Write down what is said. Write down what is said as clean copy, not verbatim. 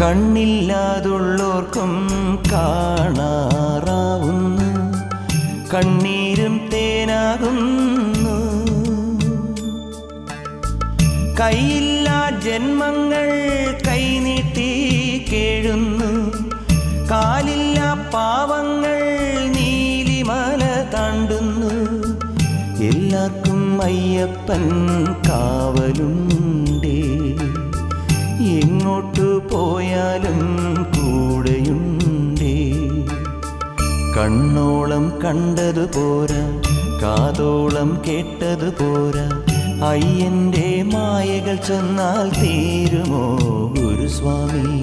കണ്ണില്ലാതുള്ളോർക്കും കാണാറാവുന്നു, കണ്ണീരും തേനാകുന്നു. കൈയില്ലാ ജന്മങ്ങൾ കൈനീട്ടി കേഴുന്നു, കാലില്ലാ പാവങ്ങൾ നീലിമല താണ്ടുന്നു. എല്ലാവർക്കും അയ്യപ്പൻ കാവലുണ്ടേ, എങ്ങോട്ടു പോയാലും കൂടെയുണ്ടേ. കണ്ണോളം കണ്ടതു പോരാ, കാതോളം കേട്ടതു പോരാ, അയ്യൻ്റെ മായകൾ ചെന്നാൽ തീരുമോ ഗുരുസ്വാമി?